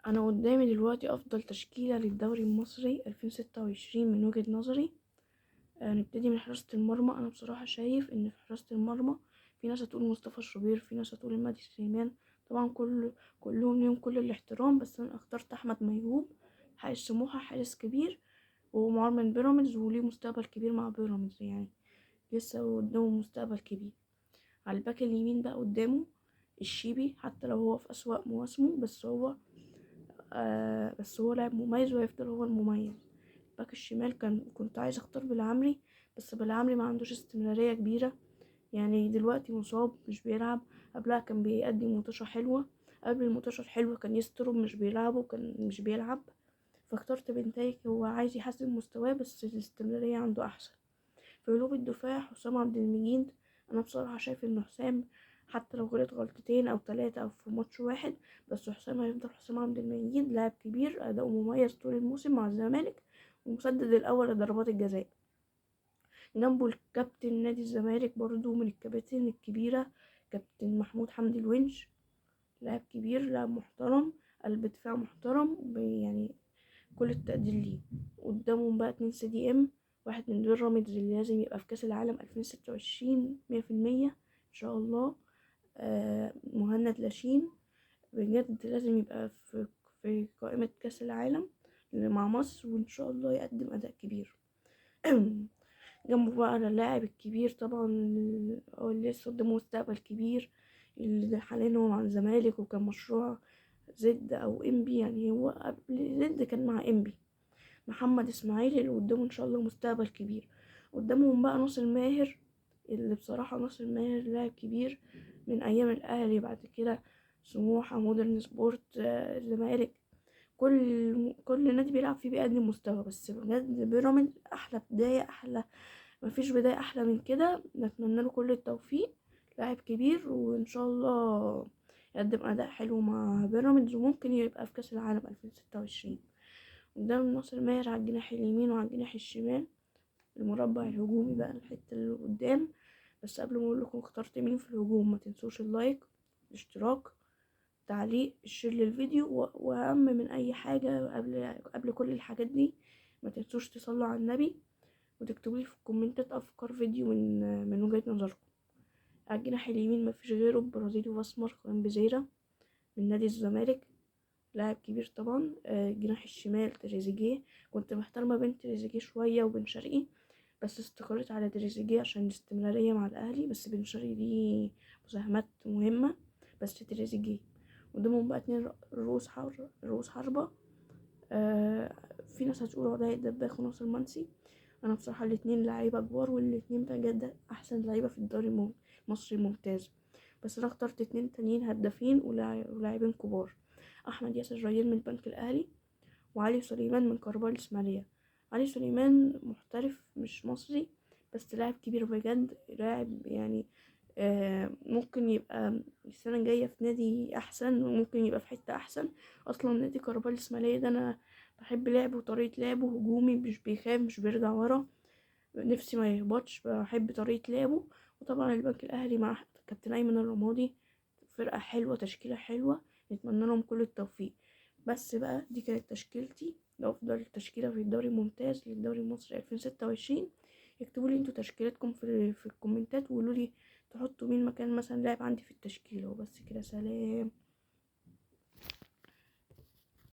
انا قدامي دلوقتي افضل تشكيلة للدوري المصري 2026 من وجهة نظري. نبتدي من حراسة المرمى. انا بصراحة شايف ان في حراسة المرمى في ناس هتقول مصطفى الشوبير، في ناس هتقول مهدي سليمان. طبعا كلهم ليهم كل الاحترام، بس انا اخترت احمد ميهوب، حارس سموحة، حارس كبير ومعار من بيراميدز وليه مستقبل كبير مع بيراميدز، يعني لسه قدامه مستقبل كبير. على الباك اليمين بقى قدامه الشيبي، حتى لو هو في أسوأ مواسمه بس هو لاعب مميز وهيفضل هو المميز. باك الشمال كنت عايزة اختار بالعمري، بس بالعمري ما عندوش استمرارية كبيرة، يعني دلوقتي مصاب مش بيلعب. قبلها كان بيقدم مطوشة حلوة، قبل المطوشة الحلوة كان يسترم مش بيلعب وكان مش بيلعب. فاخترت بنتايج، هو عايز يحسن مستواه بس الاستمرارية عنده أحسن. في قلوب الدفاع حسام عبد المجيد. أنا بصراحة شايف إن حسام حتى لو غلط غلطتين أو 3 أو في ماتش واحد، بس حسام هيفضل حسام عبد المجيد، لاعب كبير أداؤه مميز طول الموسم مع الزمالك ومسدد الأول لضربات الجزاء. جنبه الكابتن نادي الزمالك برضو من الكباتن الكبيرة، كابتن محمود حمدي الونش، لاعب كبير، لاعب محترم، قلب دفاع محترم، يعني كل التقدير ليه. قدامهم بقى 2 سي دي ام، واحد من بيراميدز اللي لازم يبقى في كاس العالم 2026 100% ان شاء الله. مهند لاشين بجد لازم يبقى في قائمة كاس العالم اللي مع مصر، وان شاء الله يقدم اداء كبير. جنبه بقى اللاعب الكبير طبعا، هو اللي لسه قدامه مستقبل كبير، اللي حاليا هو مع الزمالك وكان مشروع زد او انبي، يعني هو قبل زد كان مع انبي، محمد اسماعيل، اللي قدامه ان شاء الله مستقبل كبير. قدامهم بقى ناصر ماهر، اللي بصراحة ناصر ماهر لاعب كبير من ايام الاهلي، بعد كده سموحة، مودرن سبورت، الزمالك، كل نادي بيلعب فيه بيقدم مستوى، بس بجد بيراميدز احلى بداية، مفيش بداية احلى من كده. نتمنى له كل التوفيق، لاعب كبير وان شاء الله يقدم اداء حلو مع بيراميدز وممكن يبقى في كاس العالم 2026. قدام ناصر ماهر على الجناح اليمين وعلى الجناح الشمال، المربع الهجومي بقى الحتة اللي قدام. بس قبل ما اقول لكم اخترت مين في الهجوم، ما تنسوش اللايك، الاشتراك، تعليق، الشير للفيديو، واهم من اي حاجة قبل كل الحاجات دي ما تنسوش تصلوا على النبي وتكتبوا لي في الكومنتات افكار فيديو من وجهة نظركم. على الجناح اليمين مفيش غيره، برازيلي واسمر، كان بزيرة من نادي الزمالك، لاعب كبير طبعا. الجناح الشمال تريزيجيه، كنت محتار ما بين تريزيجيه شويه وبن شرقي، بس استقريت على تريزيجيه عشان الاستمراريه مع الاهلي، بس بن شرقي دي مساهمات مهمه، بس تريزيجيه. قدامهم بقى 2 رؤوس حربة. في ناس هتقول عدي الدباغ وناصر منسي. انا بصراحه الاتنين لعيبه كبار، والاتنين بجد احسن لعيبه في الدوري المصري الممتاز، بس انا اخترت 2 تانيين هدافين ولاعبين كبار، احمد ياسر ريان من البنك الاهلي وعلي سليمان من كهرباء الاسماعيليه. علي سليمان محترف مش مصري، بس لاعب كبير بجد، لاعب يعني ممكن يبقى السنه الجايه في نادي احسن وممكن يبقى في حته احسن. اصلا نادي كهرباء الاسماعيليه ده انا بحب لعبه وطريقه لعبه، هجومي مش بيخاف مش بيرجع ورا، نفسي ما يهبطش، بحب طريقه لعبه. وطبعا البنك الاهلي مع كابتن ايمن الرمادي، فرقه حلوه، تشكيله حلوه، نتمنى لهم كل التوفيق. بس بقى دي كانت تشكيلتي لأفضل تشكيلة في الدوري الممتاز للدوري المصري 2026. اكتبوا لي انتوا تشكيلتكم في الكومنتات وقولوا لي تحطوا مين مكان مثلا لاعب عندي في التشكيلة. وبس كده، سلام.